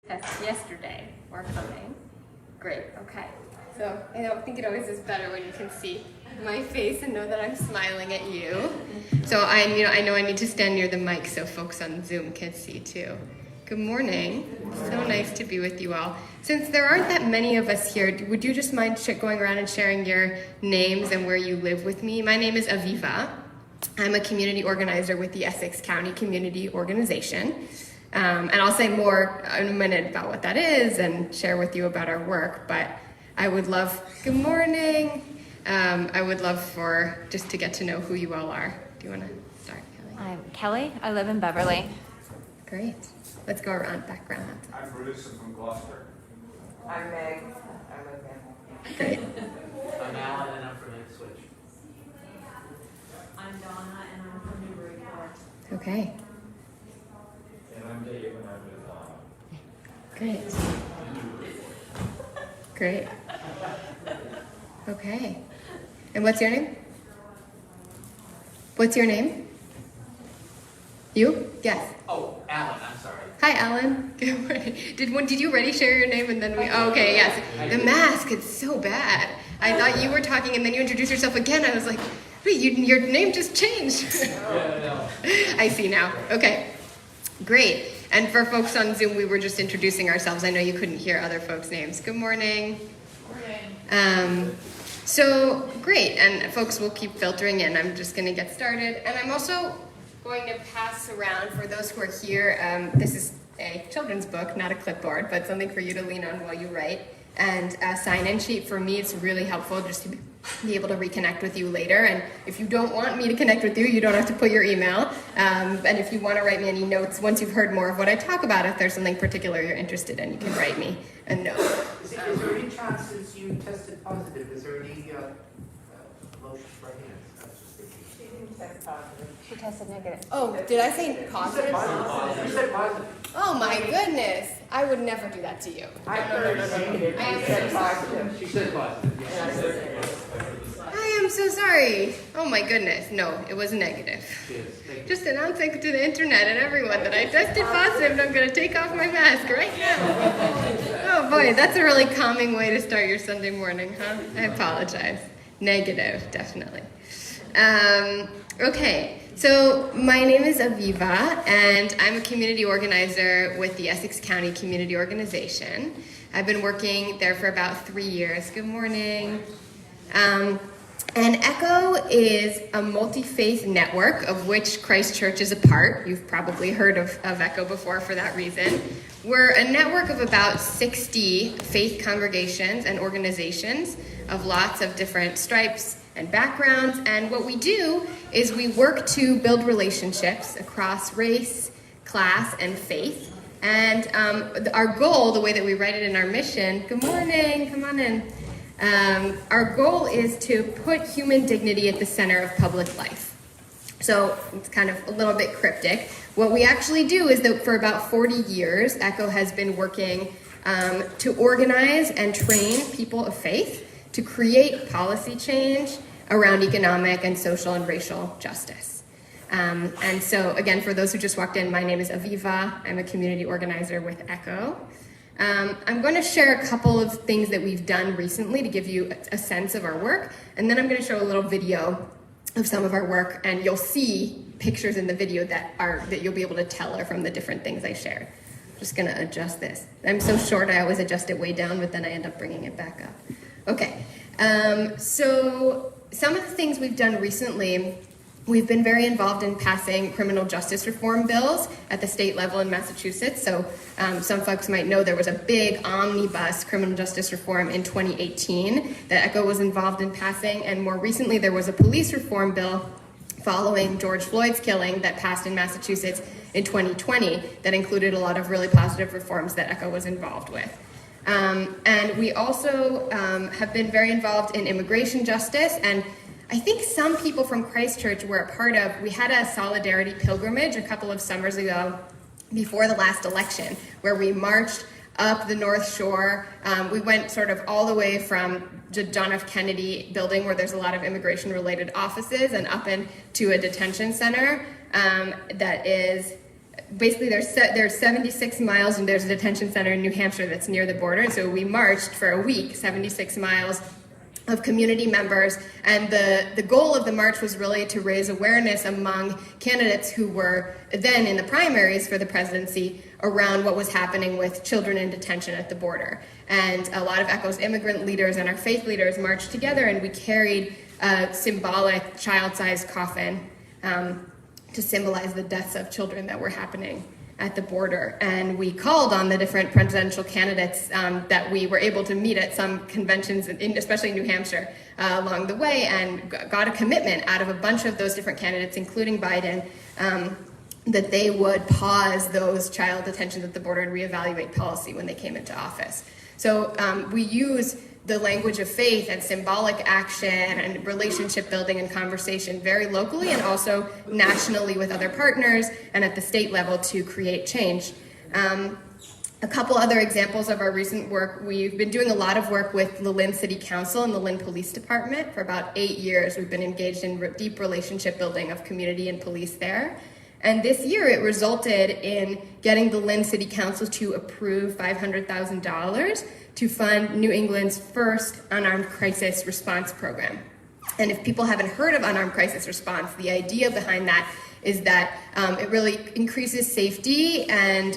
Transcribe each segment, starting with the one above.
test yesterday or coming. Great, okay. So I don't think it always is better when you can see my face and know that I'm smiling at you. So I know I need to stand near the mic so folks on Zoom can see too. Good morning. So nice to be with you all. Since there aren't that many of us here, would you just mind going around and sharing your names and where you live with me? My name is Aviva. I'm a community organizer with the Essex County Community Organization. And I'll say more in a minute about what that is and share with you about our work, but I would love, good morning. I would love for just to get to know who you all are. Do you want to start, Kelly? I'm Kelly. I live in Beverly. Great. Let's go around background. I'm Bruce. I'm from Gloucester. I'm Meg. I'm with Great. I'm Alan and I'm from Ipswich. I'm Donna and I'm from Newburyport. Okay. And I'm Dave and I'm with Great. Great. Okay. And what's your name? What's your name? You? Yes. Oh, Alan, I'm sorry. Hi, Alan. Good morning. Did you already share your name and then we? Oh, okay, yes. The mask, it's so bad. I thought you were talking and then you introduced yourself again. I was like, wait, your name just changed. No. I see now. Okay, great. And for folks on Zoom, we were just introducing ourselves. I know you couldn't hear other folks' names. Good morning. So great, and folks will keep filtering in. I'm just going to get started, and I'm also going to pass around for those who are here. This is a children's book, not a clipboard, but something for you to lean on while you write. And a sign-in sheet for me, it's really helpful just to be able to reconnect with you later. And if you don't want me to connect with you, you don't have to put your email. And if you want to write me any notes, once you've heard more of what I talk about, if there's something particular you're interested in, you can write me a note. Is there any chance since you tested positive, is there any motion for hands? She didn't test positive. She tested negative. Oh, did I say positive? You said positive. Oh my goodness. I would never do that to you. I heard negative. You said positive. She said positive. Yes. I am so sorry. Oh my goodness. No, it was negative. Yes, thank you. Just announcing to the internet and everyone that I tested positive and I'm going to take off my mask right now. Oh boy, that's a really calming way to start your Sunday morning, huh? I apologize. Negative, definitely. Okay, so my name is Aviva and I'm a community organizer with the Essex County Community Organization. I've been working there for about 3 years. Good morning. And ECCO is a multi-faith network of which Christ Church is a part. You've probably heard of ECCO before for that reason. We're a network of about 60 faith congregations and organizations of lots of different stripes and backgrounds. And what we do is we work to build relationships across race, class, and faith. And our goal, the way that we write it in our mission, good morning, come on in. Our goal is to put human dignity at the center of public life. So it's kind of a little bit cryptic. What we actually do is that for about 40 years, ECCO has been working to organize and train people of faith to create policy change around economic and social and racial justice. And so again, for those who just walked in, my name is Aviva. I'm a community organizer with ECCO. I'm going to share a couple of things that we've done recently to give you a sense of our work, and then I'm going to show a little video of some of our work, and you'll see pictures in the video that you'll be able to tell are from the different things I shared. I'm just going to adjust this. I'm so short, I always adjust it way down, but then I end up bringing it back up. Okay, so some of the things we've done recently, we've been very involved in passing criminal justice reform bills at the state level in Massachusetts. So some folks might know there was a big omnibus criminal justice reform in 2018 that ECCO was involved in passing. And more recently, there was a police reform bill following George Floyd's killing that passed in Massachusetts in 2020 that included a lot of really positive reforms that ECCO was involved with. And we also have been very involved in immigration justice, and I think some people from Christ Church were a part of, we had a solidarity pilgrimage a couple of summers ago before the last election, where we marched up the North Shore. We went sort of all the way from the John F. Kennedy building, where there's a lot of immigration-related offices, and up into a detention center that is basically there's 76 miles, and there's a detention center in New Hampshire that's near the border. And so we marched for a week, 76 miles of community members, and the goal of the march was really to raise awareness among candidates who were then in the primaries for the presidency around what was happening with children in detention at the border. And a lot of ECCO's immigrant leaders and our faith leaders marched together, and we carried a symbolic child-sized coffin to symbolize the deaths of children that were happening at the border. And we called on the different presidential candidates that we were able to meet at some conventions, especially in New Hampshire, along the way, and got a commitment out of a bunch of those different candidates, including Biden, that they would pause those child detentions at the border and reevaluate policy when they came into office. So we use the language of faith and symbolic action and relationship building and conversation very locally and also nationally with other partners and at the state level to create change. A couple other examples of our recent work: we've been doing a lot of work with the Lynn City Council and the Lynn Police Department. For about 8 years, we've been engaged in deep relationship building of community and police there. And this year, it resulted in getting the Lynn City Council to approve $500,000 to fund New England's first unarmed crisis response program. And if people haven't heard of unarmed crisis response, the idea behind that is that it really increases safety and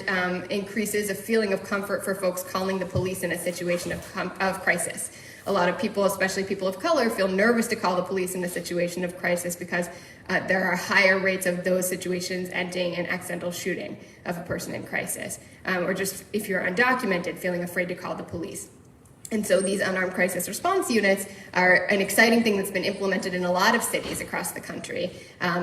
increases a feeling of comfort for folks calling the police in a situation of crisis. A lot of people, especially people of color, feel nervous to call the police in a situation of crisis because there are higher rates of those situations ending in accidental shooting of a person in crisis, or just if you're undocumented, feeling afraid to call the police. And so these unarmed crisis response units are an exciting thing that's been implemented in a lot of cities across the country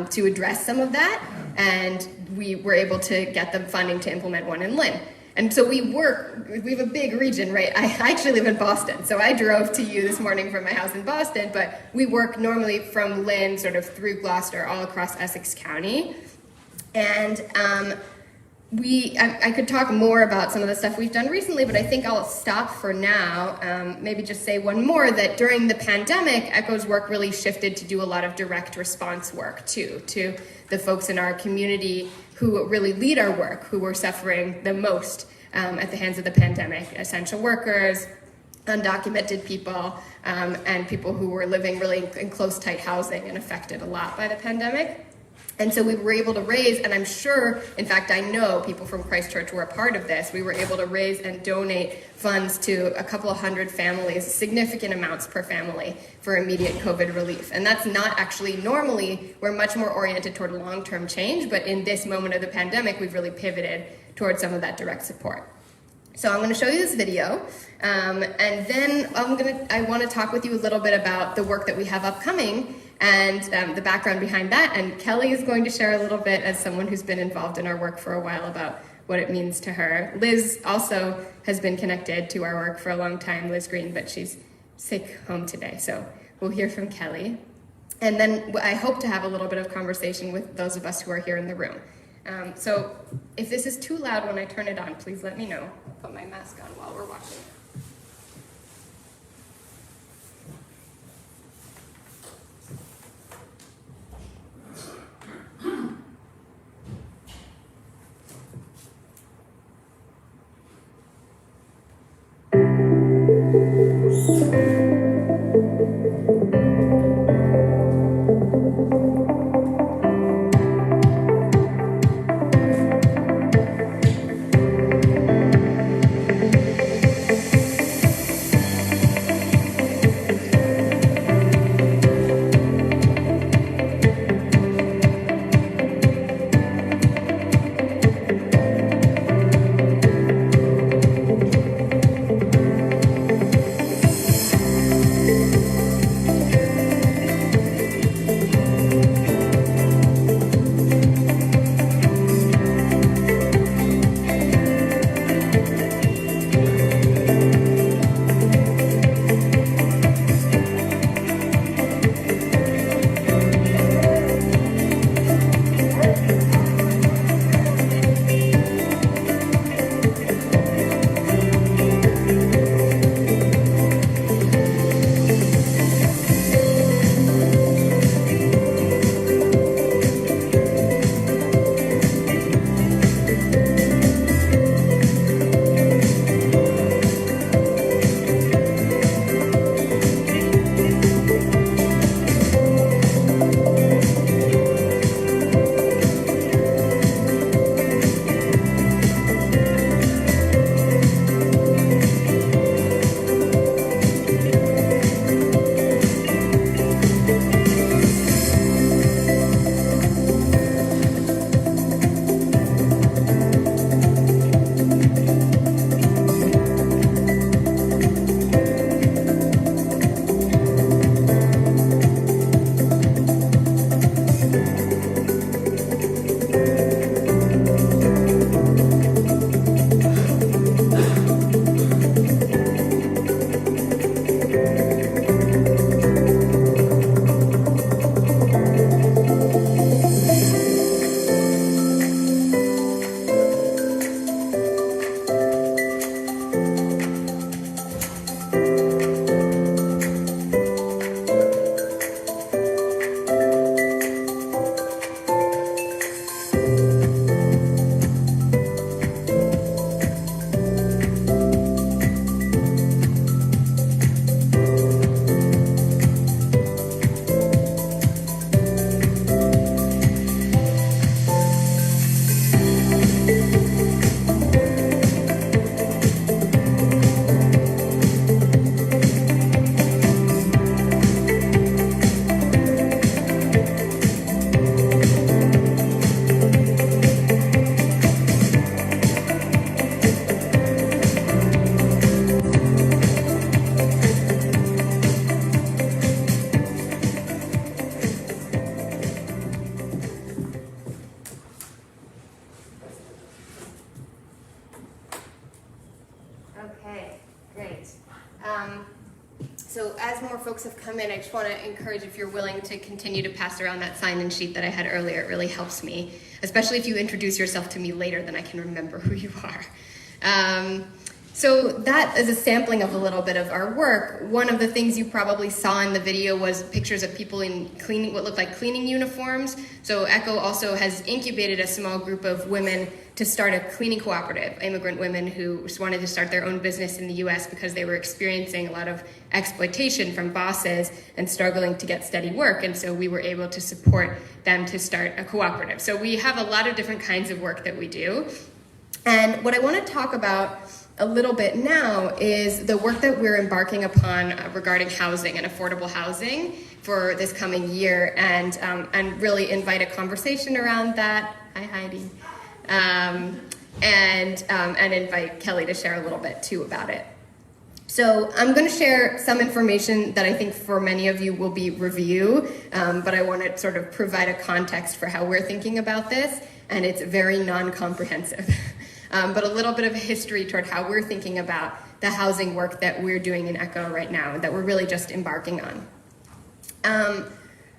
to address some of that, and we were able to get the funding to implement one in Lynn. And so we have a big region, right? I actually live in Boston, so I drove to you this morning from my house in Boston, but we work normally from Lynn sort of through Gloucester all across Essex County. And I could talk more about some of the stuff we've done recently, but I think I'll stop for now. Maybe just say one more, that during the pandemic, ECCO's work really shifted to do a lot of direct response work too, to the folks in our community who really lead our work, who were suffering the most at the hands of the pandemic: essential workers, undocumented people, and people who were living really in close, tight housing and affected a lot by the pandemic. And so we were able to raise, and I'm sure, in fact, I know people from Christchurch were a part of this, we were able to raise and donate funds to a couple of hundred families, significant amounts per family, for immediate COVID relief. And that's not actually, normally, we're much more oriented toward long-term change, but in this moment of the pandemic, we've really pivoted towards some of that direct support. So I'm going to show you this video, and then I want to talk with you a little bit about the work that we have upcoming and the background behind that. And Kelly is going to share a little bit, as someone who's been involved in our work for a while, about what it means to her. Liz also has been connected to our work for a long time, Liz Green, but she's sick home today. So we'll hear from Kelly. And then I hope to have a little bit of conversation with those of us who are here in the room. So if this is too loud when I turn it on, please let me know. I'll put my mask on while we're watching. Okay, great. So as more folks have come in, I just want to encourage, if you're willing to continue to pass around that sign-in sheet that I had earlier, it really helps me, especially if you introduce yourself to me later, then I can remember who you are. So that is a sampling of a little bit of our work. One of the things you probably saw in the video was pictures of people in cleaning, what looked like cleaning uniforms. So ECCO also has incubated a small group of women to start a cleaning cooperative, immigrant women who just wanted to start their own business in the US because they were experiencing a lot of exploitation from bosses and struggling to get steady work. And so we were able to support them to start a cooperative. So we have a lot of different kinds of work that we do. And what I want to talk about a little bit now is the work that we're embarking upon regarding housing and affordable housing for this coming year, and really invite a conversation around that. Hi, Heidi. And invite Kelly to share a little bit too about it. So I'm going to share some information that I think for many of you will be review, but I want to sort of provide a context for how we're thinking about this, and it's very non-comprehensive. But a little bit of history toward how we're thinking about the housing work that we're doing in ECCO right now, that we're really just embarking on.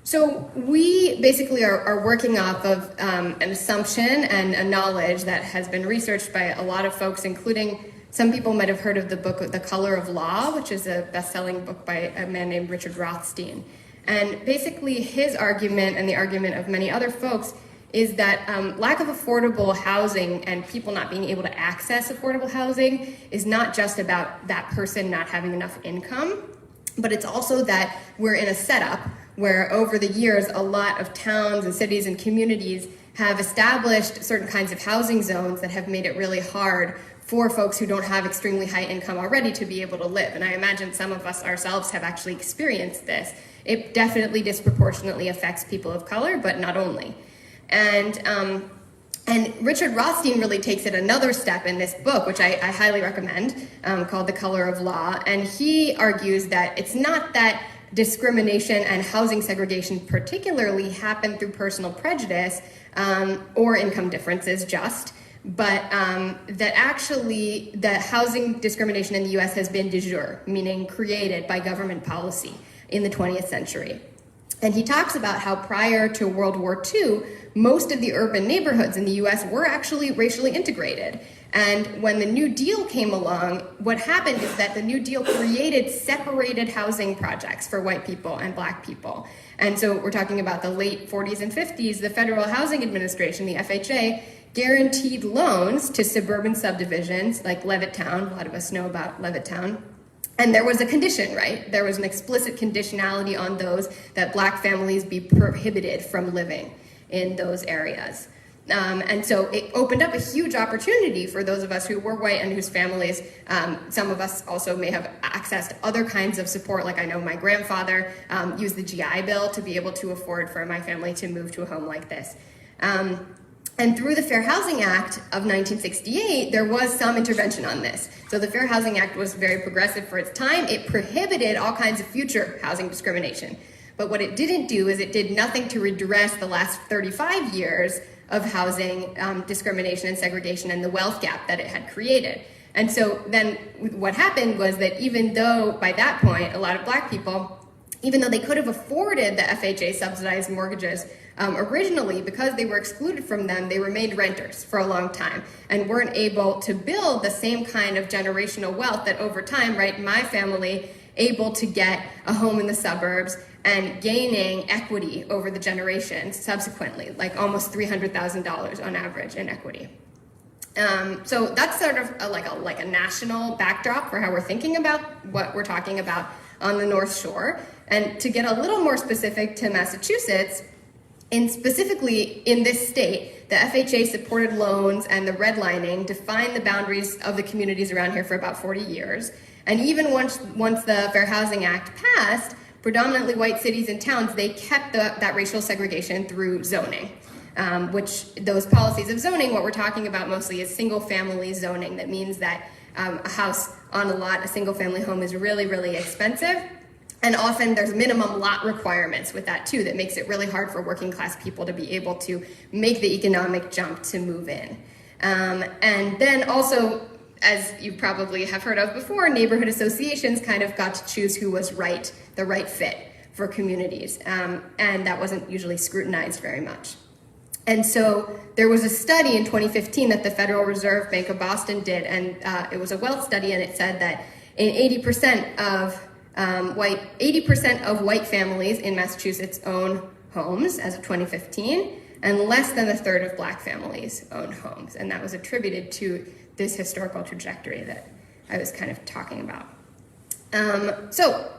So we basically are working off of an assumption and a knowledge that has been researched by a lot of folks, including some people might have heard of the book The Color of Law, which is a best-selling book by a man named Richard Rothstein. And basically his argument, and the argument of many other folks, is that lack of affordable housing and people not being able to access affordable housing is not just about that person not having enough income, but it's also that we're in a setup where over the years, a lot of towns and cities and communities have established certain kinds of housing zones that have made it really hard for folks who don't have extremely high income already to be able to live. And I imagine some of us ourselves have actually experienced this. It definitely disproportionately affects people of color, but not only. And Richard Rothstein really takes it another step in this book, which I highly recommend, called The Color of Law. And he argues that it's not that discrimination and housing segregation particularly happen through personal prejudice or income differences just, but that actually the housing discrimination in the US has been de jure, meaning created by government policy in the 20th century. And he talks about how prior to World War II, most of the urban neighborhoods in the US were actually racially integrated. And when the New Deal came along, what happened is that the New Deal created separated housing projects for white people and black people. And so we're talking about the late 40s and 50s, the Federal Housing Administration, the FHA, guaranteed loans to suburban subdivisions like Levittown. A lot of us know about Levittown. And there was a condition, right? There was an explicit conditionality on those that black families be prohibited from living in those areas. And so it opened up a huge opportunity for those of us who were white and whose families, some of us also may have accessed other kinds of support. Like I know my grandfather used the GI Bill to be able to afford for my family to move to a home like this. And through the Fair Housing Act of 1968, there was some intervention on this. So the Fair Housing Act was very progressive for its time. It prohibited all kinds of future housing discrimination. But what it didn't do is it did nothing to redress the last 35 years of housing discrimination and segregation and the wealth gap that it had created. And so then what happened was that even though by that point, a lot of black people, even though they could have afforded the FHA subsidized mortgages originally, because they were excluded from them, they remained renters for a long time and weren't able to build the same kind of generational wealth that over time, right, my family able to get a home in the suburbs and gaining equity over the generations subsequently, like almost $300,000 on average in equity. So that's sort of like a national backdrop for how we're thinking about what we're talking about on the North Shore. And to get a little more specific to Massachusetts, specifically in this state, the FHA supported loans and the redlining defined the boundaries of the communities around here for about 40 years. And even once the Fair Housing Act passed, predominantly white cities and towns, they kept that racial segregation through zoning, which those policies of zoning, what we're talking about mostly is single family zoning. That means that a house on a lot, a single family home is really, really expensive. And often there's minimum lot requirements with that too, that makes it really hard for working class people to be able to make the economic jump to move in. And then also as you probably have heard of before, neighborhood associations kind of got to choose who was the right fit for communities, and that wasn't usually scrutinized very much. And so there was a study in 2015 that the Federal Reserve Bank of Boston did, and it was a wealth study, and it said that in 80% of white families in Massachusetts own homes as of 2015, and less than a third of black families own homes. And that was attributed to this historical trajectory that I was kind of talking about. So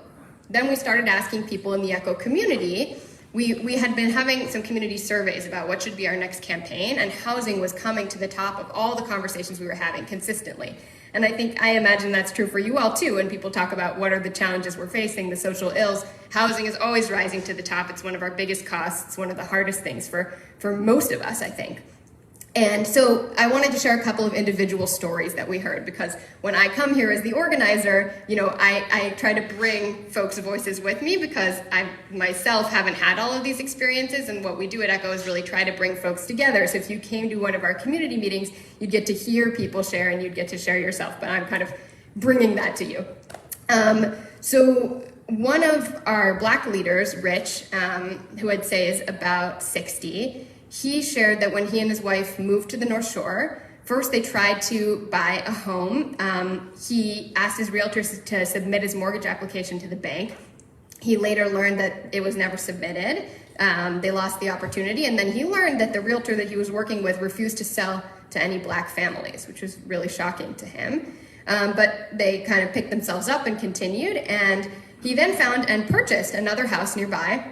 then we started asking people in the ECCO community. We had been having some community surveys about what should be our next campaign, and housing was coming to the top of all the conversations we were having consistently. And I imagine that's true for you all too. When people talk about what are the challenges we're facing, the social ills, housing is always rising to the top. It's one of our biggest costs. It's one of the hardest things for most of us, I think. And so I wanted to share a couple of individual stories that we heard, because when I come here as the organizer, I try to bring folks' voices with me, because I myself haven't had all of these experiences, and what we do at ECCO is really try to bring folks together. So if you came to one of our community meetings, you'd get to hear people share and you'd get to share yourself, but I'm kind of bringing that to you. So one of our black leaders, Rich, who I'd say is about 60, he shared that when he and his wife moved to the North Shore, first they tried to buy a home. He asked his realtor to submit his mortgage application to the bank. He later learned that it was never submitted. They lost the opportunity, and then he learned that the realtor that he was working with refused to sell to any black families, which was really shocking to him. But they kind of picked themselves up and continued, and he then found and purchased another house nearby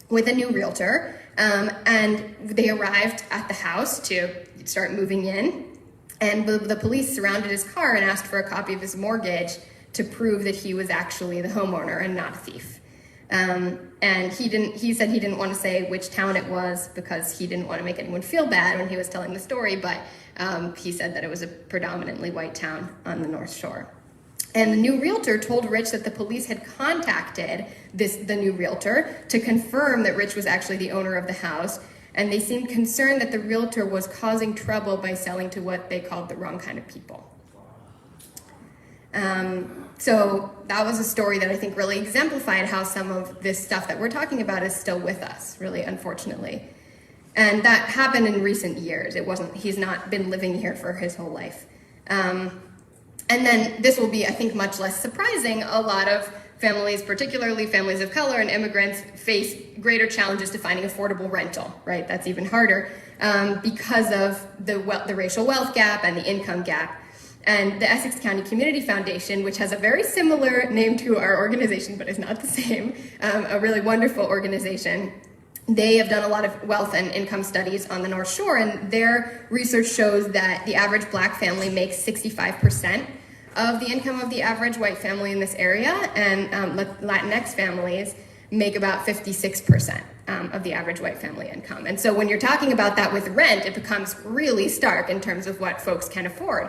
with a new realtor. And they arrived at the house to start moving in, and the police surrounded his car and asked for a copy of his mortgage to prove that he was actually the homeowner and not a thief. And he said he didn't want to say which town it was because he didn't want to make anyone feel bad when he was telling the story, but he said that it was a predominantly white town on the North Shore. And the new realtor told Rich that the police had contacted the new realtor to confirm that Rich was actually the owner of the house, and they seemed concerned that the realtor was causing trouble by selling to what they called the wrong kind of people. So that was a story that I think really exemplified how some of this stuff that we're talking about is still with us, really, unfortunately. And that happened in recent years. He's not been living here for his whole life. And then this will be, I think, much less surprising. A lot of families, particularly families of color and immigrants, face greater challenges to finding affordable rental, right? That's even harder because of the racial wealth gap and the income gap. And the Essex County Community Foundation, which has a very similar name to our organization, but is not the same, a really wonderful organization. They have done a lot of wealth and income studies on the North Shore, and their research shows that the average black family makes 65% of the income of the average white family in this area, and Latinx families make about 56% of the average white family income. And so when you're talking about that with rent, it becomes really stark in terms of what folks can afford.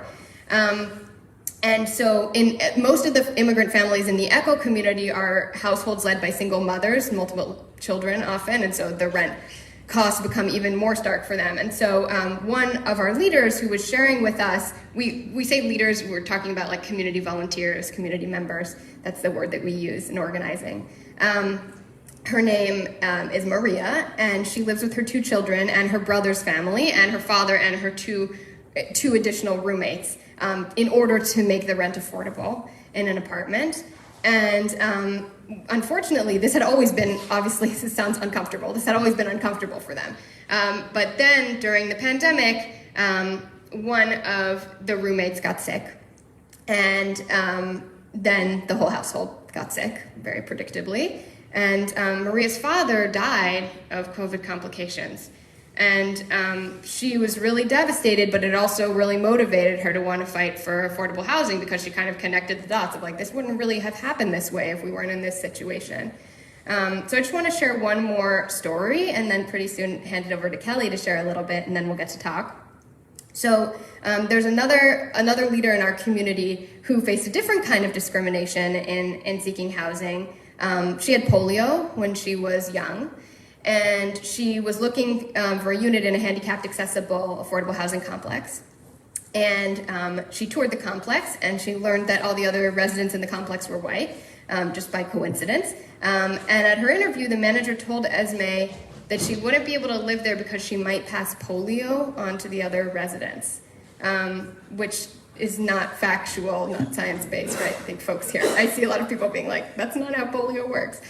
And so in most of the immigrant families in the ECCO community are households led by single mothers, multiple children often, and so the rent costs become even more stark for them. And so one of our leaders who was sharing with us, we say leaders, we're talking about like community volunteers, community members. That's the word that we use in organizing. Her name is Maria, and she lives with her 2 children and her brother's family and her father and her two additional roommates in order to make the rent affordable in an apartment. And unfortunately, this had always been, obviously this sounds uncomfortable, this had always been uncomfortable for them. But then during the pandemic, one of the roommates got sick, and then the whole household got sick, very predictably. And Maria's father died of COVID complications. And she was really devastated, but it also really motivated her to want to fight for affordable housing, because she kind of connected the dots of like, this wouldn't really have happened this way if we weren't in this situation. So I just want to share one more story, and then pretty soon hand it over to Kelly to share a little bit, and then we'll get to talk. So there's another leader in our community who faced a different kind of discrimination in seeking housing. She had polio when she was young, and she was looking for a unit in a handicapped, accessible, affordable housing complex. And she toured the complex, and she learned that all the other residents in the complex were white, just by coincidence. And at her interview, the manager told Esme that she wouldn't be able to live there because she might pass polio on to the other residents, which is not factual, not science-based, right? I think folks here, I see a lot of people being like, that's not how polio works.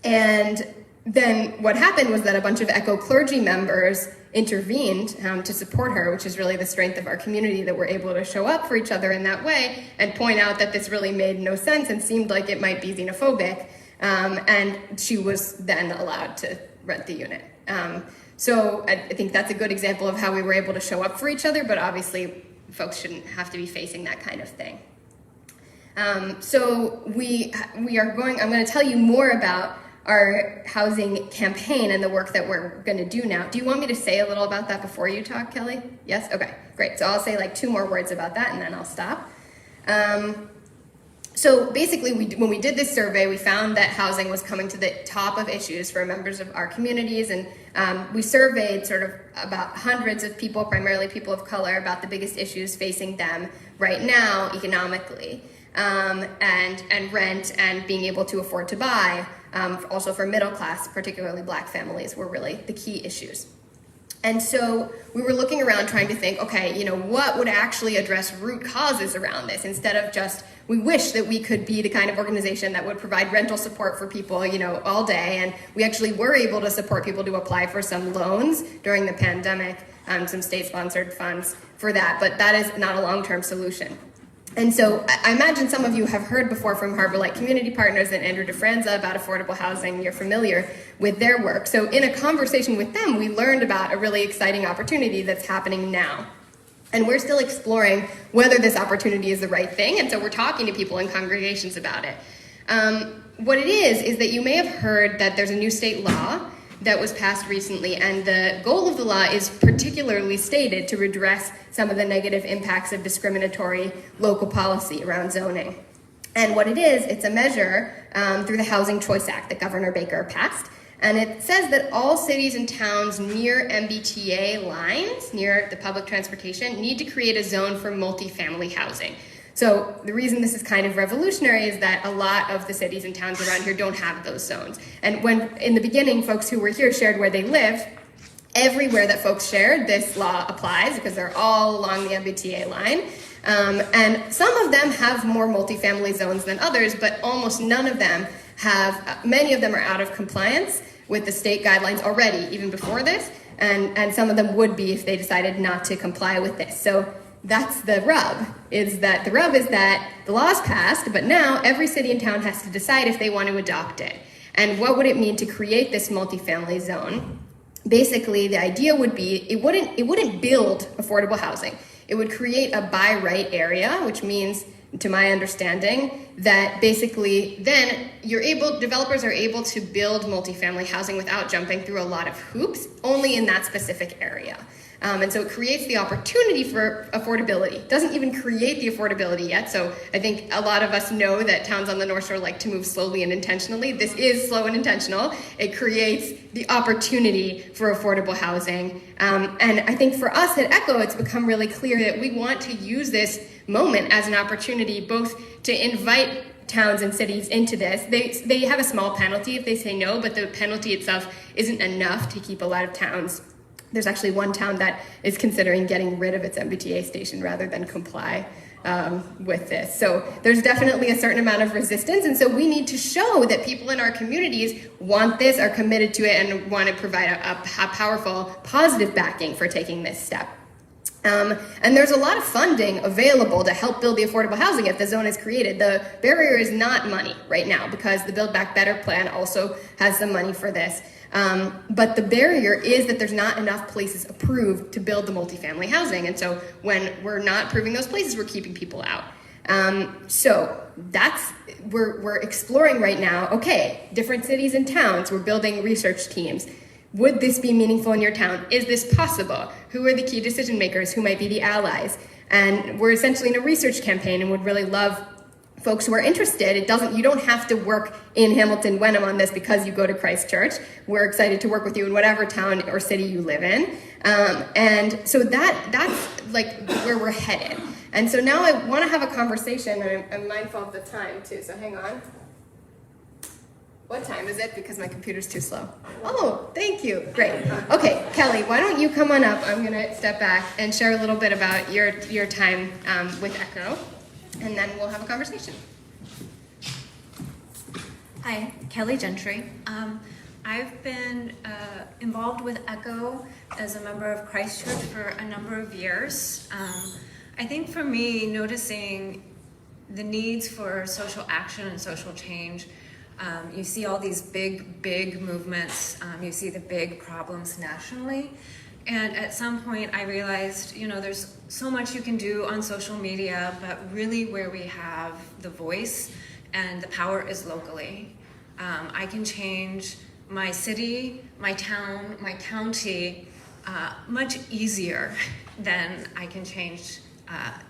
And then what happened was that a bunch of ECCO clergy members intervened to support her, which is really the strength of our community, that we're able to show up for each other in that way and point out that this really made no sense and seemed like it might be xenophobic. And she was then allowed to rent the unit. So I think that's a good example of how we were able to show up for each other, but obviously folks shouldn't have to be facing that kind of thing. So I'm going to tell you more about our housing campaign and the work that we're going to do now. Do you want me to say a little about that before you talk, Kelly? Yes? Okay, great. So I'll say like 2 more words about that and then I'll stop. So basically, when we did this survey, we found that housing was coming to the top of issues for members of our communities, and we surveyed sort of about hundreds of people, primarily people of color, about the biggest issues facing them right now economically, and rent and being able to afford to buy. Also for middle class, particularly Black families, were really the key issues. And so we were looking around trying to think, okay, what would actually address root causes around this, instead of just, we wish that we could be the kind of organization that would provide rental support for people, all day. And we actually were able to support people to apply for some loans during the pandemic, some state-sponsored funds for that, but that is not a long-term solution. And so I imagine some of you have heard before from Harbor Light Community Partners and Andrew DeFranza about affordable housing. You're familiar with their work. So in a conversation with them, we learned about a really exciting opportunity that's happening now. And we're still exploring whether this opportunity is the right thing. And so we're talking to people in congregations about it. What it is that you may have heard that there's a new state law that was passed recently, and the goal of the law is particularly stated to redress some of the negative impacts of discriminatory local policy around zoning. And what it is, it's a measure through the Housing Choice Act that Governor Baker passed, and it says that all cities and towns near MBTA lines, near the public transportation, need to create a zone for multifamily housing. So the reason this is kind of revolutionary is that a lot of the cities and towns around here don't have those zones. And when, in the beginning, folks who were here shared where they live, everywhere that folks shared, this law applies because they're all along the MBTA line. And some of them have more multifamily zones than others, but almost none of them have, many of them are out of compliance with the state guidelines already, even before this, and some of them would be if they decided not to comply with this. So that's the rub, is that the law's passed, but now every city and town has to decide if they want to adopt it. And what would it mean to create this multifamily zone? Basically, the idea would be it wouldn't build affordable housing. It would create a by right area, which means, to my understanding, that basically then developers are able to build multifamily housing without jumping through a lot of hoops, only in that specific area. And so it creates the opportunity for affordability. It doesn't even create the affordability yet. So I think a lot of us know that towns on the North Shore like to move slowly and intentionally. This is slow and intentional. It creates the opportunity for affordable housing. And I think for us at ECCO, it's become really clear that we want to use this moment as an opportunity both to invite towns and cities into this. They have a small penalty if they say no, but the penalty itself isn't enough to keep a lot of towns. There's actually one town that is considering getting rid of its MBTA station rather than comply with this. So there's definitely a certain amount of resistance, and so we need to show that people in our communities want this, are committed to it, and want to provide a powerful, positive backing for taking this step. And there's a lot of funding available to help build the affordable housing if the zone is created. The barrier is not money right now because the Build Back Better plan also has some money for this. But the barrier is that there's not enough places approved to build the multifamily housing. And so when we're not approving those places, we're keeping people out. So we're exploring right now, okay, different cities and towns, we're building research teams. Would this be meaningful in your town? Is this possible? Who are the key decision makers? Who might be the allies? And we're essentially in a research campaign and would really love folks who are interested, you don't have to work in Hamilton Wenham on this because you go to Christ Church. We're excited to work with you in whatever town or city you live in. And so that's like where we're headed. And so now I want to have a conversation, and I'm mindful of the time too, so hang on. What time is it? Because my computer's too slow. Oh, thank you. Great. Okay, Kelly, why don't you come on up? I'm going to step back and share a little bit about your time with ECCO, and then we'll have a conversation. Hi, Kelly Gentry. I've been involved with ECCO as a member of Christ Church for a number of years. I think for me, noticing the needs for social action and social change, you see all these big movements, you see the big problems nationally, and at some point I realized, there's so much you can do on social media, but really where we have the voice and the power is locally. I can change my city, my town, my county much easier than I can change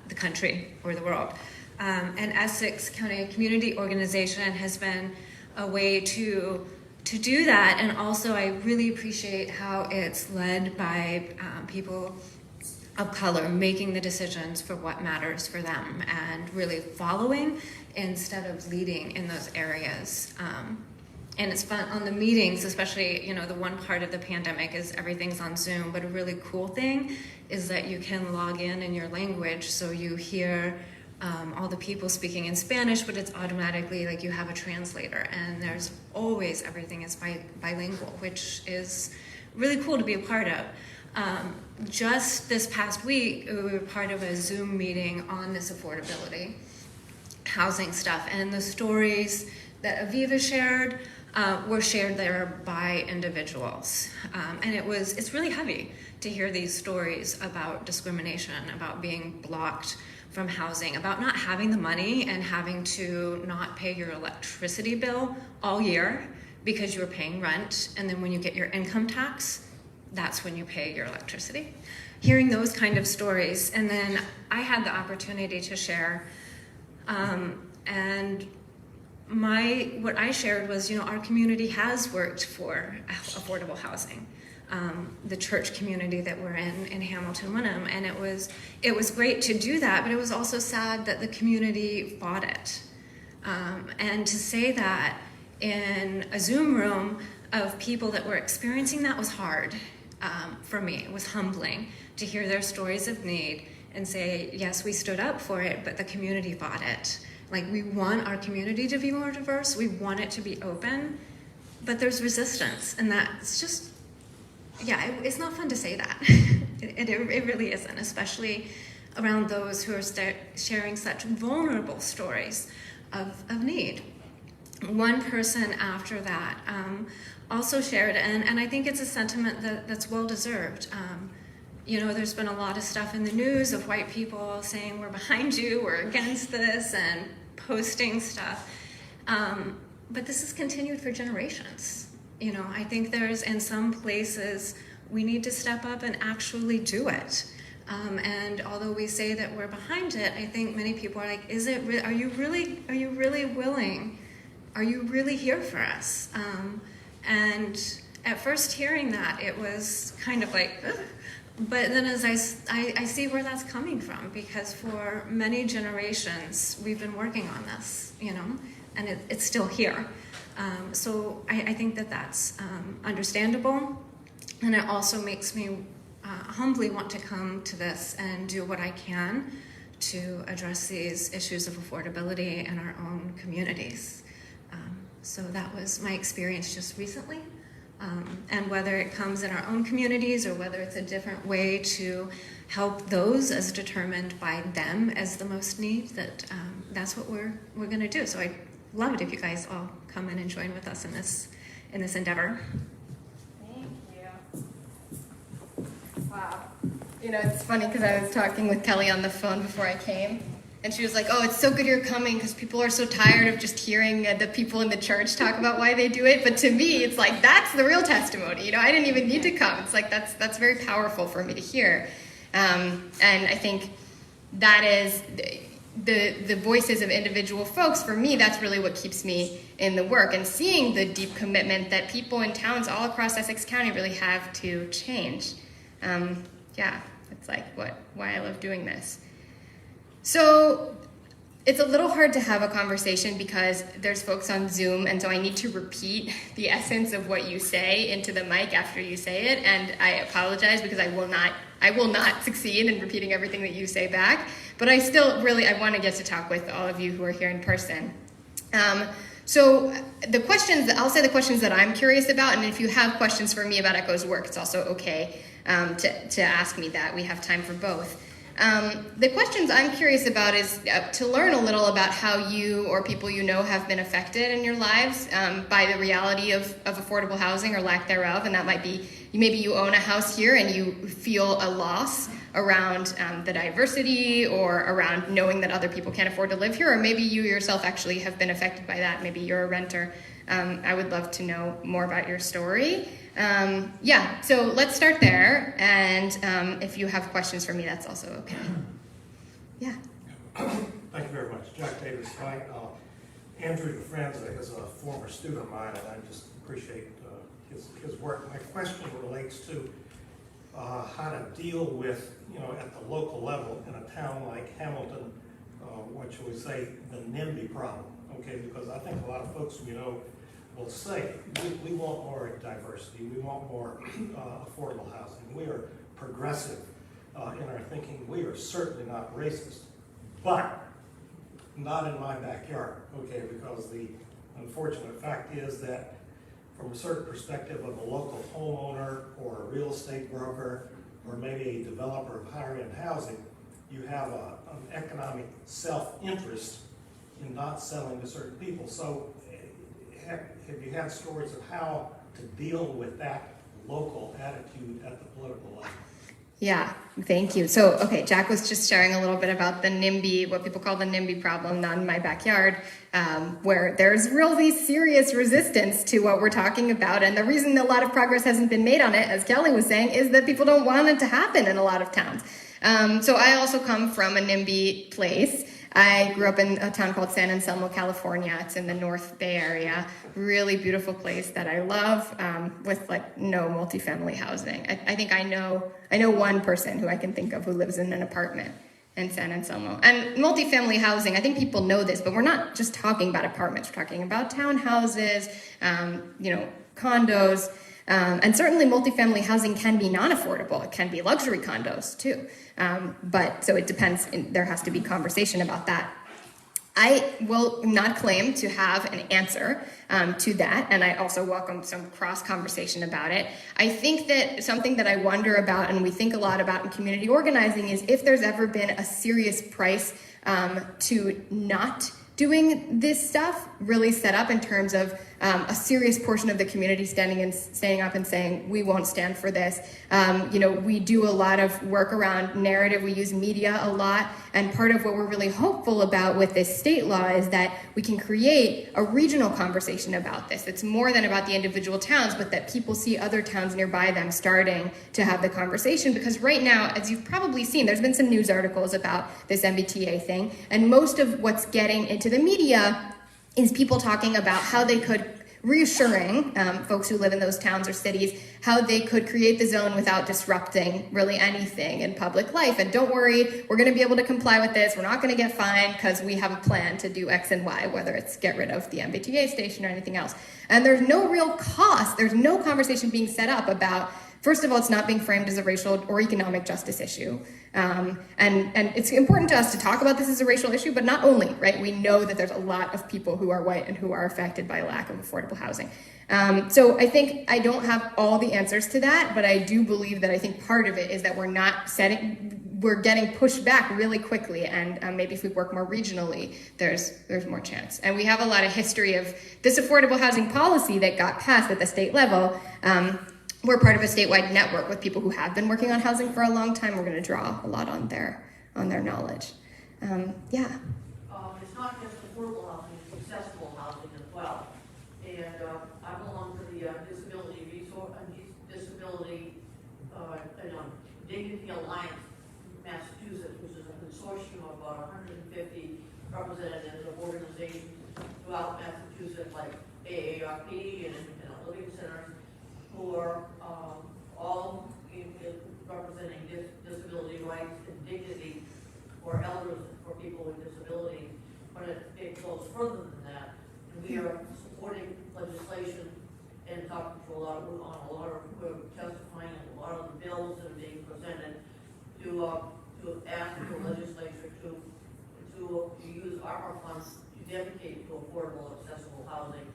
the country or the world. And Essex County Community Organization has been a way to do that, and also I really appreciate how it's led by people of color making the decisions for what matters for them and really following instead of leading in those areas. And it's fun on the meetings, especially, the one part of the pandemic is everything's on Zoom, but a really cool thing is that you can log in your language, so you hear all the people speaking in Spanish, but it's automatically like you have a translator, and there's always everything is bilingual, which is really cool to be a part of. Just this past week, we were part of a Zoom meeting on this affordability housing stuff, and the stories that Aviva shared were shared there by individuals. And it's really heavy to hear these stories about discrimination, about being blocked from housing, about not having the money and having to not pay your electricity bill all year because you're paying rent, and then when you get your income tax, that's when you pay your electricity. Hearing those kind of stories, and then I had the opportunity to share, and what I shared was, our community has worked for affordable housing. The church community that we're in Hamilton Wenham, and it was great to do that, but it was also sad that the community fought it. And to say that in a Zoom room of people that were experiencing that was hard for me. It was humbling to hear their stories of need and say, yes, we stood up for it, but the community fought it. Like, we want our community to be more diverse, we want it to be open, but there's resistance, and that's just, it's not fun to say that. It really isn't, especially around those who are sharing such vulnerable stories of need. One person after that also shared, and I think it's a sentiment that's well-deserved. There's been a lot of stuff in the news of white people saying we're behind you, we're against this, and posting stuff. But this has continued for generations. I think there's, in some places, we need to step up and actually do it. And although we say that we're behind it, I think many people are like, are you really willing? Are you really here for us? And at first hearing that, it was kind of like, ugh. But then as I see where that's coming from, because for many generations, we've been working on this, and it's still here. So I think that's understandable, and it also makes me humbly want to come to this and do what I can to address these issues of affordability in our own communities. So that was my experience just recently. And whether it comes in our own communities or whether it's a different way to help those as determined by them as the most need, that's what we're going to do. So I'd love it if you guys all come in and join with us in this endeavor. Thank you. Wow. It's funny because I was talking with Kelly on the phone before I came, and she was like, oh, it's so good you're coming because people are so tired of just hearing the people in the church talk about why they do it. But to me, it's like, that's the real testimony. I didn't even need to come. It's like, that's very powerful for me to hear. And I think that is, the voices of individual folks, for me, that's really what keeps me in the work, and seeing the deep commitment that people in towns all across Essex County really have to change. Yeah, it's like why I love doing this. So it's a little hard to have a conversation because there's folks on Zoom, and so I need to repeat the essence of what you say into the mic after you say it, and I apologize because I will not succeed in repeating everything that you say back, but I still I want to get to talk with all of you who are here in person. So I'll say the questions that I'm curious about, and if you have questions for me about ECCO's work, it's also okay to ask me that. We have time for both. The questions I'm curious about is to learn a little about how you or people you know have been affected in your lives by the reality of affordable housing or lack thereof, and that might be maybe you own a house here and you feel a loss around the diversity or around knowing that other people can't afford to live here, or maybe you yourself actually have been affected by that. Maybe you're a renter. I would love to know more about your story. So let's start there, and if you have questions for me, that's also okay. Yeah. Thank you very much. Jack Davis. Andrew DeFranza is a former student of mine, and I just appreciate his work. My question relates to how to deal with, at the local level in a town like Hamilton, what shall we say, the NIMBY problem, okay? Because I think a lot of folks will say, we want more diversity, we want more affordable housing. We are progressive in our thinking. We are certainly not racist, but not in my backyard, okay? Because the unfortunate fact is that from a certain perspective of a local homeowner or a real estate broker or maybe a developer of higher-end housing, you have an economic self-interest in not selling to certain people. So have you had stories of how to deal with that local attitude at the political level? Yeah, thank you. So, okay, Jack was just sharing a little bit about the NIMBY, what people call the NIMBY problem, not in my backyard, where there's really serious resistance to what we're talking about. And the reason a lot of progress hasn't been made on it, as Kelly was saying, is that people don't want it to happen in a lot of towns. So I also come from a NIMBY place. I grew up in a town called San Anselmo, California. It's in the North Bay area. Really beautiful place that I love, with no multifamily housing. I think I know one person who I can think of who lives in an apartment in San Anselmo. And multifamily housing, I think people know this, but we're not just talking about apartments. We're talking about townhouses, condos. And certainly multifamily housing can be non-affordable. It can be luxury condos too. So it depends. There has to be conversation about that. I will not claim to have an answer to that, and I also welcome some cross-conversation about it. I think that something that I wonder about, and we think a lot about in community organizing, is if there's ever been a serious price to not doing this stuff really set up in terms of a serious portion of the community standing up and saying, we won't stand for this. We do a lot of work around narrative. We use media a lot. And part of what we're really hopeful about with this state law is that we can create a regional conversation about this. It's more than about the individual towns, but that people see other towns nearby them starting to have the conversation. Because right now, as you've probably seen, there's been some news articles about this MBTA thing. And most of what's getting into the media is people talking about how they could, reassuring folks who live in those towns or cities, how they could create the zone without disrupting really anything in public life. And don't worry, we're going to be able to comply with this. We're not going to get fined because we have a plan to do X and Y, whether it's get rid of the MBTA station or anything else. And there's no real cost. There's no conversation being set up about, first of all, it's not being framed as a racial or economic justice issue. And it's important to us to talk about this as a racial issue, but not only, right? We know that there's a lot of people who are white and who are affected by lack of affordable housing. So I think I don't have all the answers to that, but I do believe that I think part of it is that we're getting pushed back really quickly, and maybe if we work more regionally, there's more chance. And we have a lot of history of this affordable housing policy that got passed at the state level. We're part of a statewide network with people who have been working on housing for a long time. We're going to draw a lot on their knowledge. It's not just affordable housing, it's accessible housing as well. And I belong to the Disability Dignity Alliance, Massachusetts, which is a consortium of about 150 representatives of organizations throughout Massachusetts, like AARP and living centers, who are all representing disability rights and dignity for elders, for people with disabilities. But it goes further than that. And we are supporting legislation and talking to we're testifying on a lot of the bills that are being presented to ask the legislature to use ARPA funds to dedicate to affordable, accessible housing.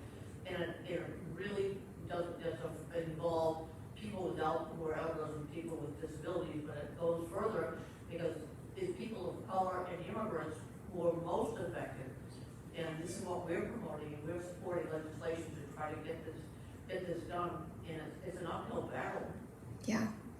And it really doesn't just involve people who are elders and people with disabilities, but it goes further because it's people of color and immigrants who are most affected. And this is what we're promoting, and we're supporting legislation to try to get this done. And it's an uphill battle.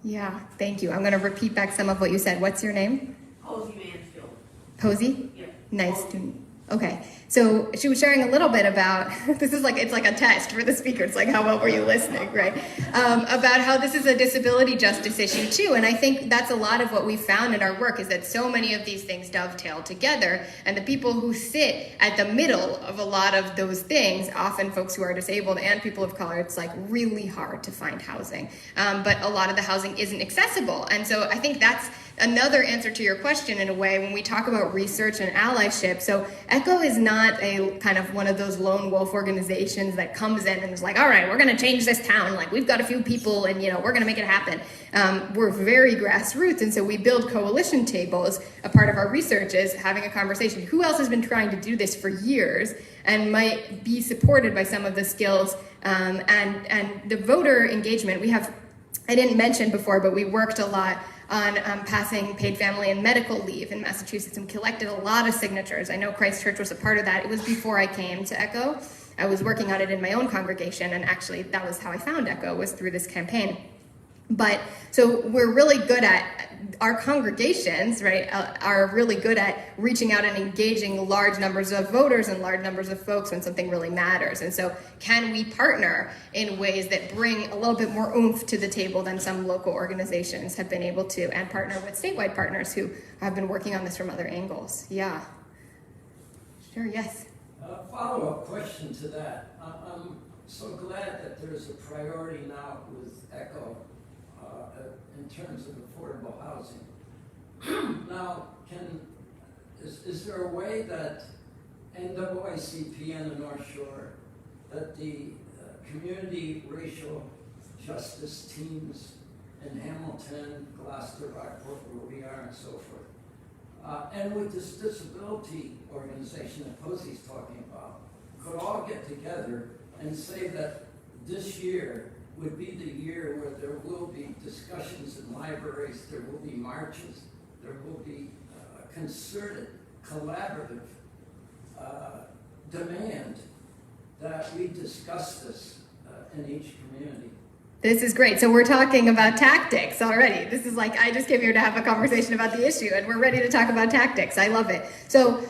Yeah, thank you. I'm going to repeat back some of what you said. What's your name? Posey Mansfield. Posey? Yeah. Nice to. Okay, so she was sharing a little bit about, this is like, it's like a test for the speaker. It's like, how well were you listening, right? About how this is a disability justice issue too. And I think that's a lot of what we found in our work is that so many of these things dovetail together. And the people who sit at the middle of a lot of those things, often folks who are disabled and people of color, it's like really hard to find housing. But a lot of the housing isn't accessible. And so I think that's another answer to your question in a way when we talk about research and allyship. So ECCO is not a kind of one of those lone wolf organizations that comes in and is like, all right, we're going to change this town. Like we've got a few people and, we're going to make it happen. We're very grassroots. And so we build coalition tables. A part of our research is having a conversation. Who else has been trying to do this for years and might be supported by some of the skills and the voter engagement? I didn't mention before, but we worked a lot on passing paid family and medical leave in Massachusetts and collected a lot of signatures. I know Christchurch was a part of that. It was before I came to ECCO. I was working on it in my own congregation, and actually that was how I found ECCO, was through this campaign. But so we're really good at, our congregations, right, are really good at reaching out and engaging large numbers of voters and large numbers of folks when something really matters. And so can we partner in ways that bring a little bit more oomph to the table than some local organizations have been able to, and partner with statewide partners who have been working on this from other angles? Yeah. Sure, yes. Follow-up question to that. I'm so glad that there's a priority now with ECCO in terms of affordable housing. Now, is there a way that NAACP and the North Shore, that the community racial justice teams in Hamilton, Gloucester, Rockport, where we are, and so forth, and with this disability organization that Posey's talking about, could all get together and say that this year would be the year where there will be discussions in libraries, there will be marches, there will be concerted, collaborative demand that we discuss this in each community. This is great. So we're talking about tactics already. This is like, I just came here to have a conversation about the issue and we're ready to talk about tactics. I love it. So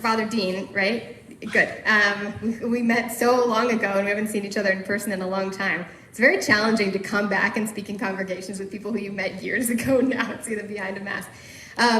Father Dean, right? Good. We met so long ago and we haven't seen each other in person in a long time. It's very challenging to come back and speak in congregations with people who you met years ago now and see them behind a mask.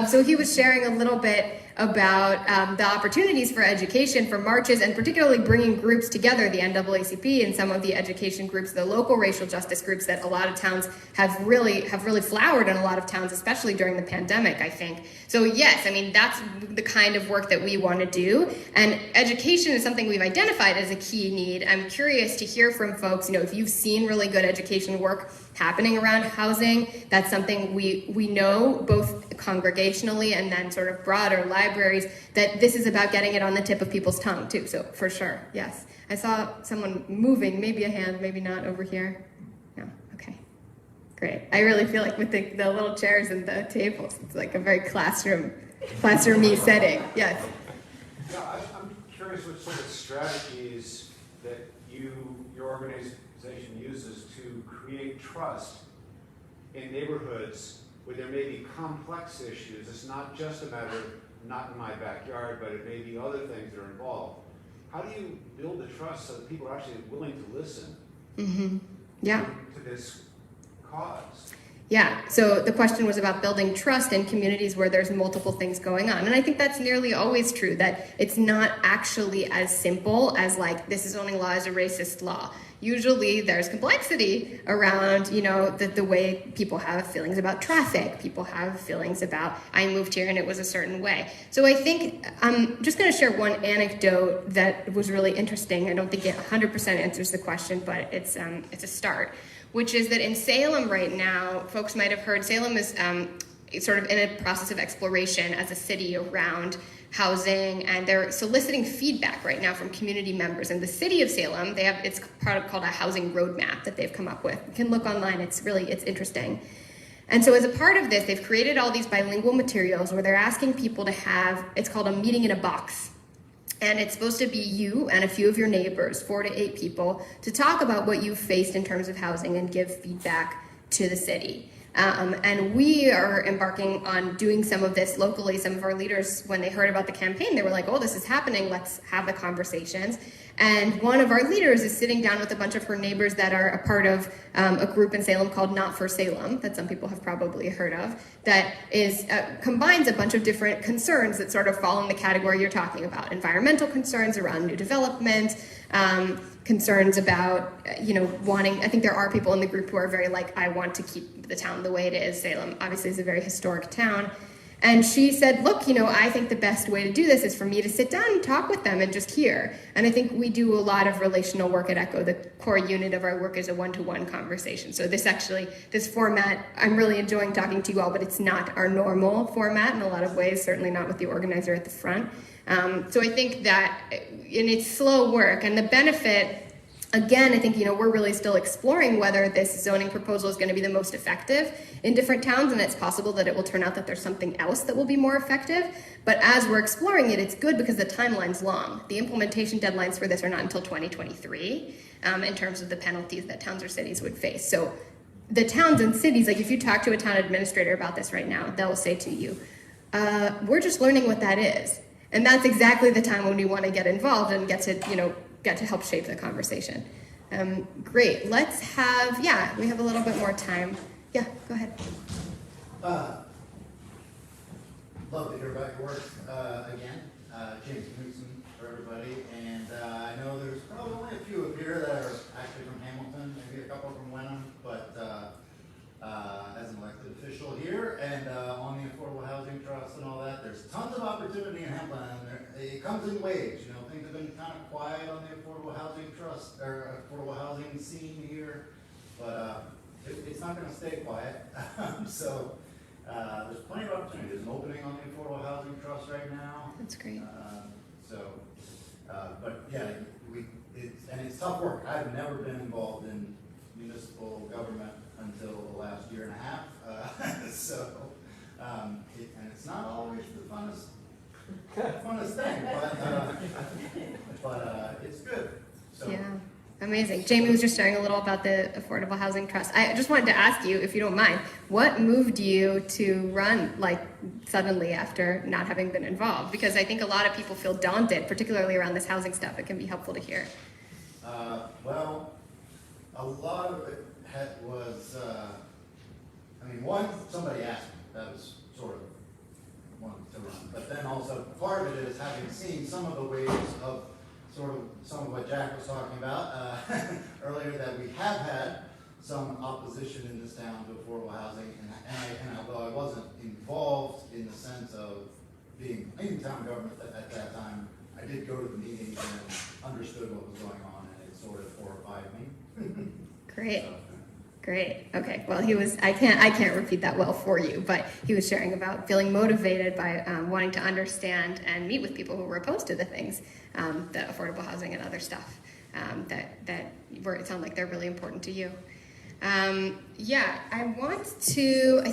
So he was sharing a little bit about the opportunities for education, for marches, and particularly bringing groups together, the NAACP and some of the education groups, the local racial justice groups that a lot of towns have really flowered in a lot of towns, especially during the pandemic, I think. So yes, I mean, that's the kind of work that we want to do. And education is something we've identified as a key need. I'm curious to hear from folks, if you've seen really good education work happening around housing. That's something we know both congregationally and then sort of broader libraries, that this is about getting it on the tip of people's tongue too. So for sure, yes. I saw someone moving, maybe a hand, maybe not, over here. No, okay, great. I really feel like with the little chairs and the tables, it's like a very classroom-y setting. Yes. Yeah, I'm curious what sort of strategies that your organization uses to create trust in neighborhoods where there may be complex issues. It's not just a matter of not in my backyard, but it may be other things that are involved. How do you build the trust so that people are actually willing to listen Mm-hmm. Yeah. to this cause? Yeah, so the question was about building trust in communities where there's multiple things going on. And I think that's nearly always true, that it's not actually as simple as like, this zoning law is a racist law. Usually there's complexity around, the way people have feelings about traffic. People have feelings about, I moved here and it was a certain way. So I think I'm just going to share one anecdote that was really interesting. I don't think it 100% answers the question, but it's a start, which is that in Salem right now, folks might have heard, Salem is sort of in a process of exploration as a city around housing, and they're soliciting feedback right now from community members. And the city of Salem, it's called a housing roadmap that they've come up with. You can look online, it's interesting. And so as a part of this, they've created all these bilingual materials where they're asking people to have, it's called a meeting in a box. And it's supposed to be you and a few of your neighbors, 4 to 8 people, to talk about what you've faced in terms of housing and give feedback to the city. And we are embarking on doing some of this locally. Some of our leaders, when they heard about the campaign, they were like, oh, this is happening, let's have the conversations. And one of our leaders is sitting down with a bunch of her neighbors that are a part of a group in Salem called Not for Salem, that some people have probably heard of, that is combines a bunch of different concerns that sort of fall in the category you're talking about. Environmental concerns around new development, concerns about, wanting, I think there are people in the group who are very like, I want to keep the town the way it is. Salem obviously is a very historic town. And she said, look, I think the best way to do this is for me to sit down and talk with them and just hear. And I think we do a lot of relational work at ECCO. The core unit of our work is a one-to-one conversation. So this format, I'm really enjoying talking to you all, but it's not our normal format in a lot of ways, certainly not with the organizer at the front. So I think that, and it's slow work, and the benefit, again, I think, we're really still exploring whether this zoning proposal is going to be the most effective in different towns, and it's possible that it will turn out that there's something else that will be more effective. But as we're exploring it, it's good because the timeline's long. The implementation deadlines for this are not until 2023 in terms of the penalties that towns or cities would face. So the towns and cities, like if you talk to a town administrator about this right now, they'll say to you, we're just learning what that is. And that's exactly the time when we want to get involved and get to help shape the conversation. Great. Let's have, we have a little bit more time. Yeah, go ahead. Love to hear about your work again. James Knudsen for everybody. And I know there's probably only a few up here that are actually from Hamilton, maybe a couple from Wenham, but as an elected official here and on the Affordable Housing Trust and all that, there's tons of opportunity in Hamilton, and it comes in waves. Things have been kind of quiet on the Affordable Housing Trust or Affordable Housing scene here, but it's not going to stay quiet. So there's plenty of opportunity. There's an opening on the Affordable Housing Trust right now. That's great. But yeah, it's tough work. I've never been involved in municipal government until the last year and a half. And it's not always the funnest thing, but it's good. So. Yeah, amazing. Jamie was just sharing a little about the Affordable Housing Trust. I just wanted to ask you, if you don't mind, what moved you to run suddenly after not having been involved? Because I think a lot of people feel daunted, particularly around this housing stuff. It can be helpful to hear. Well, a lot of it was, one, somebody asked me. That was sort of one to run. But then also part of it is having seen some of the ways of sort of some of what Jack was talking about earlier, that we have had some opposition in this town to affordable housing. And although I wasn't involved in the sense of being in town government at that time, I did go to the meetings and understood what was going on, and it sort of horrified me. Great. Great. Okay. Well, I can't repeat that well for you, but he was sharing about feeling motivated by wanting to understand and meet with people who were opposed to the things, the affordable housing and other stuff that it sounds like they're really important to you. I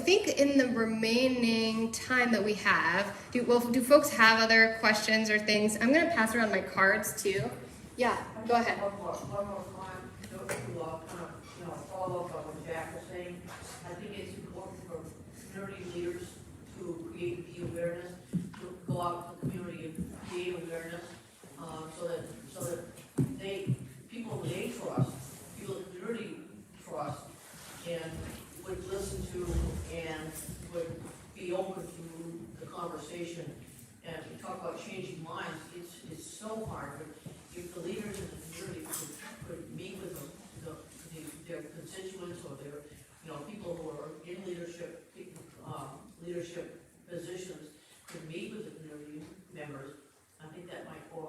think in the remaining time that we have, do folks have other questions or things? I'm going to pass around my cards too. Yeah, go ahead. One more time, to follow up on what Jack was saying. I think it's important for community leaders to create the awareness, to go out to the community and create awareness, so that people they trust, people in the community trust, and would listen to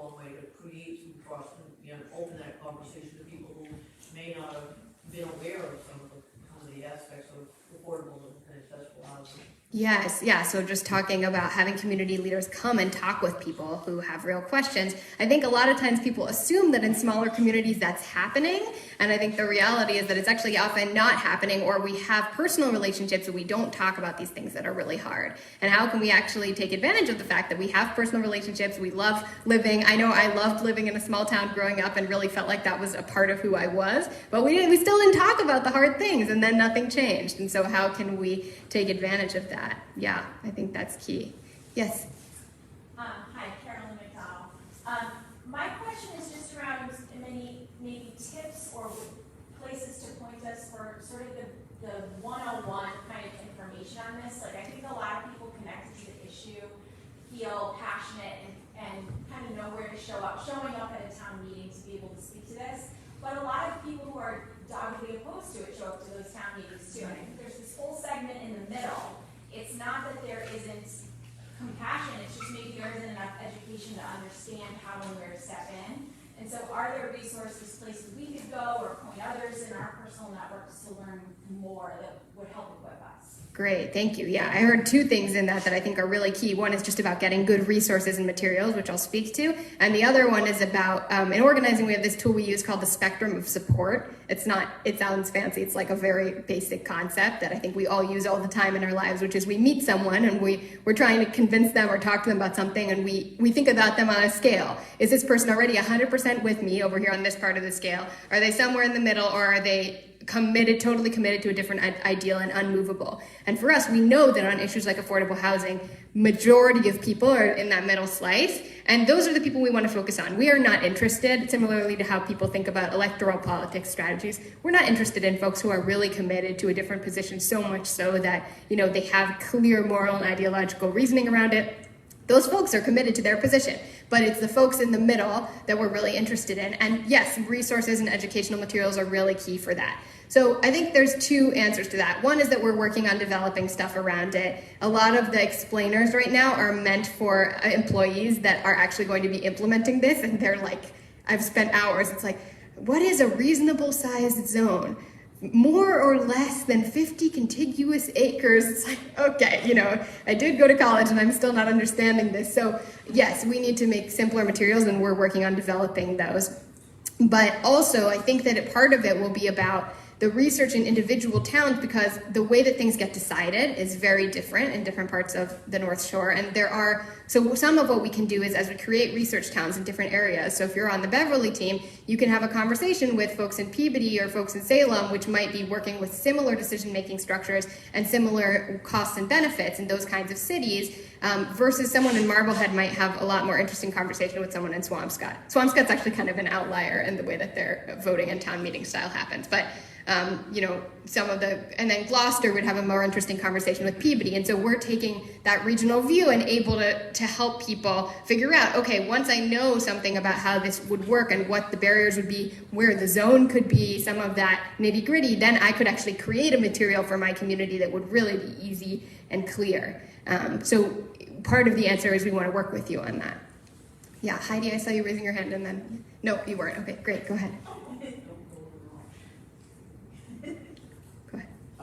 one way to create some trust and, you know, open that conversation to people who may not have been aware of some of the aspects of affordable and accessible housing. Yes, yeah. So just talking about having community leaders come and talk with people who have real questions. I think a lot of times people assume that in smaller communities that's happening. And I think the reality is that it's actually often not happening, or we have personal relationships and we don't talk about these things that are really hard. And how can we actually take advantage of the fact that we have personal relationships? We love living. I know I loved living in a small town growing up and really felt like that was a part of who I was. But we still didn't talk about the hard things, and then nothing changed. And so how can we take advantage of that? Yeah, I think that's key. Yes? Hi, Carolyn McDowell. My question is just around maybe tips or places to point us for sort of the 101 kind of information on this. Like, I think a lot of people connected to the issue feel passionate and kind of know where to show up, showing up at a town meeting to be able to speak to this. But a lot of people who are doggedly opposed to it show up to those town meetings too. And I think there's this whole segment in the middle. It's not that there isn't compassion, it's just maybe there isn't enough education to understand how and where to step in. And so are there resources, places we could go, or point others in our personal networks to learn more that would help equip us? Great, thank you. Yeah, I heard two things in that I think are really key. One is just about getting good resources and materials, which I'll speak to. And the other one is about, in organizing, we have this tool we use called the spectrum of support. It sounds fancy. It's like a very basic concept that I think we all use all the time in our lives, which is we meet someone and we're trying to convince them or talk to them about something, and we think about them on a scale. Is this person already 100% with me over here on this part of the scale? Are they somewhere in the middle, or are they totally committed to a different ideal and unmovable? And for us, we know that on issues like affordable housing, majority of people are in that middle slice, and those are the people we want to focus on. We are not interested, similarly to how people think about electoral politics strategies, we're not interested in folks who are really committed to a different position, so much so that, they have clear moral and ideological reasoning around it. Those folks are committed to their position, but it's the folks in the middle that we're really interested in. And yes, resources and educational materials are really key for that. So I think there's two answers to that. One is that we're working on developing stuff around it. A lot of the explainers right now are meant for employees that are actually going to be implementing this, and they're like, I've spent hours, it's like, what is a reasonable sized zone? More or less than 50 contiguous acres. It's like, okay, I did go to college and I'm still not understanding this. So yes, we need to make simpler materials, and we're working on developing those. But also, I think that part of it will be about the research in individual towns, because the way that things get decided is very different in different parts of the North Shore. And so some of what we can do is, as we create research towns in different areas, so if you're on the Beverly team, you can have a conversation with folks in Peabody or folks in Salem, which might be working with similar decision-making structures and similar costs and benefits in those kinds of cities, versus someone in Marblehead might have a lot more interesting conversation with someone in Swampscott. Swampscott's actually kind of an outlier in the way that their voting and town meeting style happens. But and then Gloucester would have a more interesting conversation with Peabody. And so we're taking that regional view and able to help people figure out, okay, once I know something about how this would work and what the barriers would be, where the zone could be, some of that nitty gritty, then I could actually create a material for my community that would really be easy and clear. So part of the answer is we want to work with you on that. Yeah, Heidi, I saw you raising your hand, and then, no, you weren't. Okay, great, go ahead.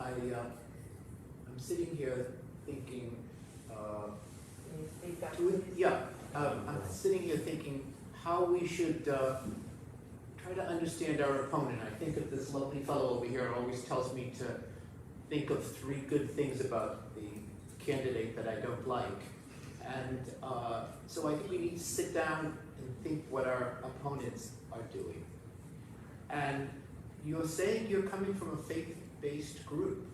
I'm sitting here thinking, I'm sitting here thinking how we should try to understand our opponent. I think of this lovely fellow over here who always tells me to think of 3 good things about the candidate that I don't like. And so I think we need to sit down and think what our opponents are doing. And you're saying you're coming from a faith-based group.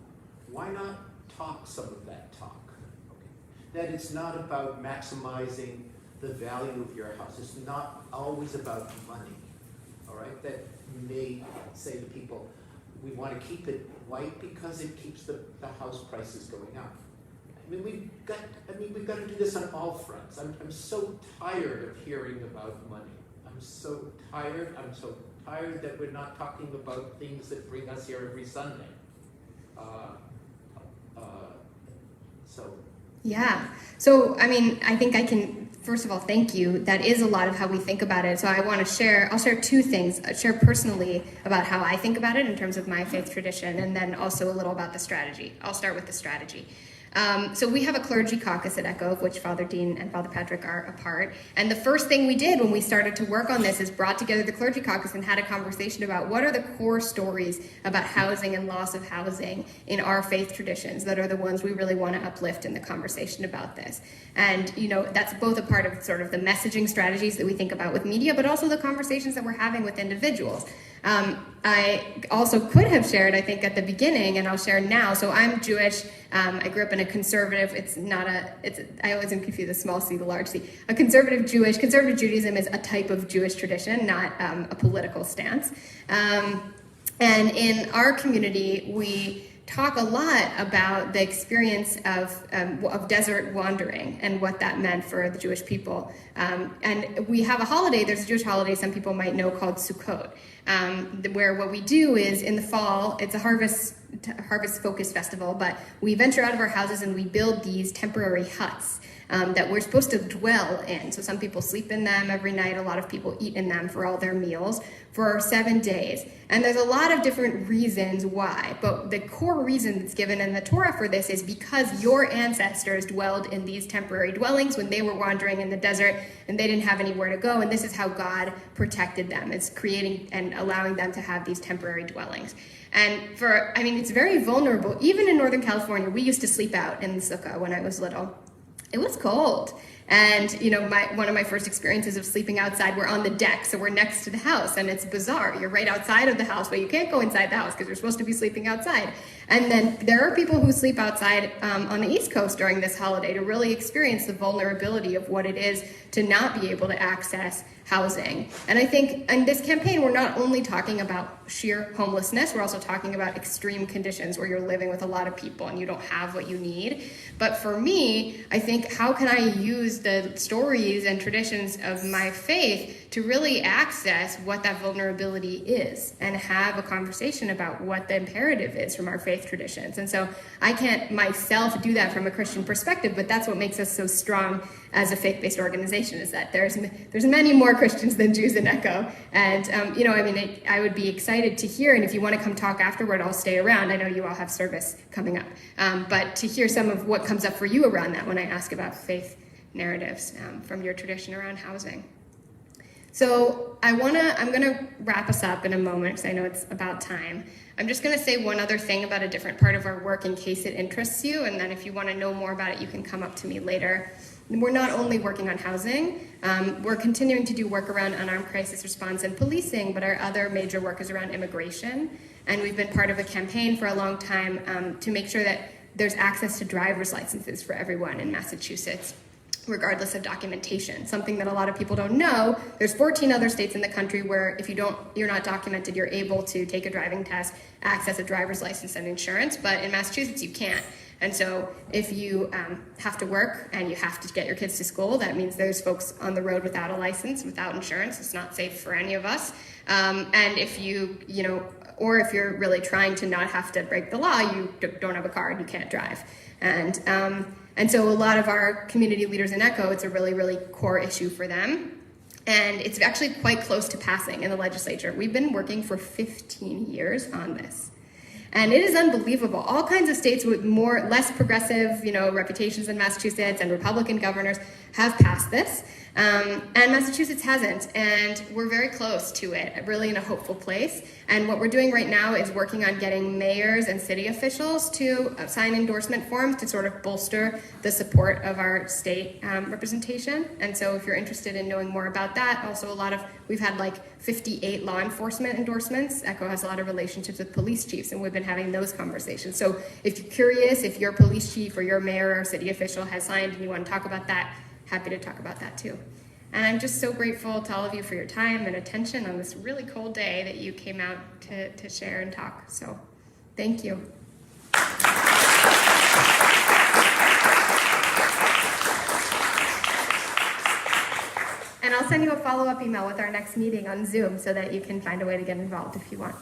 Why not talk some of that talk? Okay. That it's not about maximizing the value of your house. It's not always about money, all right? That you may say to people, we want to keep it white because it keeps the house prices going up. I mean, we've got to do this on all fronts. I'm so tired of hearing about money. I'm so tired that we're not talking about things that bring us here every Sunday. Yeah. So, I mean, I think I can first of all, thank you. That is a lot of how we think about it. So I'll share two things. I'll share personally about how I think about it in terms of my faith tradition, and then also a little about the strategy. I'll start with the strategy. So we have a Clergy Caucus at ECCO, of which Father Dean and Father Patrick are a part. And the first thing we did when we started to work on this is brought together the Clergy Caucus and had a conversation about what are the core stories about housing and loss of housing in our faith traditions that are the ones we really want to uplift in the conversation about this. And, that's both a part of sort of the messaging strategies that we think about with media, but also the conversations that we're having with individuals. I also could have shared, I think, at the beginning, and I'll share now. So I'm Jewish. I grew up in a conservative, I always am confused, the small c, the large c. Conservative Judaism is a type of Jewish tradition, not a political stance. And in our community, we talk a lot about the experience of desert wandering and what that meant for the Jewish people. And we have a holiday, there's a Jewish holiday some people might know called Sukkot, where what we do is in the fall, it's a harvest-focused festival, but we venture out of our houses and we build these temporary huts that we're supposed to dwell in. So some people sleep in them every night. A lot of people eat in them for all their meals for 7 days. And there's a lot of different reasons why, but the core reason that's given in the Torah for this is because your ancestors dwelled in these temporary dwellings when they were wandering in the desert and they didn't have anywhere to go, and this is how God protected them. It's creating and allowing them to have these temporary dwellings. And it's very vulnerable. Even in Northern California, we used to sleep out in the sukkah when I was little. It was cold. And, one of my first experiences of sleeping outside, we're on the deck, so we're next to the house, and it's bizarre. You're right outside of the house, but you can't go inside the house because you're supposed to be sleeping outside. And then there are people who sleep outside on the East Coast during this holiday to really experience the vulnerability of what it is to not be able to access housing. And I think in this campaign, we're not only talking about sheer homelessness, we're also talking about extreme conditions where you're living with a lot of people and you don't have what you need. But for me, I think, how can I use the stories and traditions of my faith to really access what that vulnerability is and have a conversation about what the imperative is from our faith traditions? And so I can't myself do that from a Christian perspective, but that's what makes us so strong as a faith-based organization, is that there's many more Christians than Jews in ECCO. And, I would be excited to hear, and if you want to come talk afterward, I'll stay around. I know you all have service coming up. But to hear some of what comes up for you around that when I ask about faith narratives from your tradition around housing. So I'm going to wrap us up in a moment because I know it's about time. I'm just going to say one other thing about a different part of our work in case it interests you, and then if you want to know more about it, you can come up to me later. We're not only working on housing, we're continuing to do work around unarmed crisis response and policing, but our other major work is around immigration. And we've been part of a campaign for a long time to make sure that there's access to driver's licenses for everyone in Massachusetts, regardless of documentation. Something that a lot of people don't know, there's 14 other states in the country where if you're not documented, you're able to take a driving test, access a driver's license and insurance, but in Massachusetts you can't. And so if you have to work and you have to get your kids to school, that means there's folks on the road without a license, without insurance. It's not safe for any of us. And if or if you're really trying to not have to break the law, you don't have a car and you can't drive. And so a lot of our community leaders in ECCO, it's a really, really core issue for them. And it's actually quite close to passing in the legislature. We've been working for 15 years on this. And it is unbelievable. All kinds of states with less progressive, reputations than Massachusetts and Republican governors have passed this. And Massachusetts hasn't. And we're very close to it, really in a hopeful place. And what we're doing right now is working on getting mayors and city officials to sign endorsement forms to sort of bolster the support of our state representation. And so if you're interested in knowing more about that, also we've had 58 law enforcement endorsements. ECCO has a lot of relationships with police chiefs, and we've been having those conversations. So if you're curious, if your police chief or your mayor or city official has signed and you want to talk about that, happy to talk about that too. And I'm just so grateful to all of you for your time and attention on this really cold day that you came out to share and talk. So thank you. And I'll send you a follow-up email with our next meeting on Zoom so that you can find a way to get involved if you want.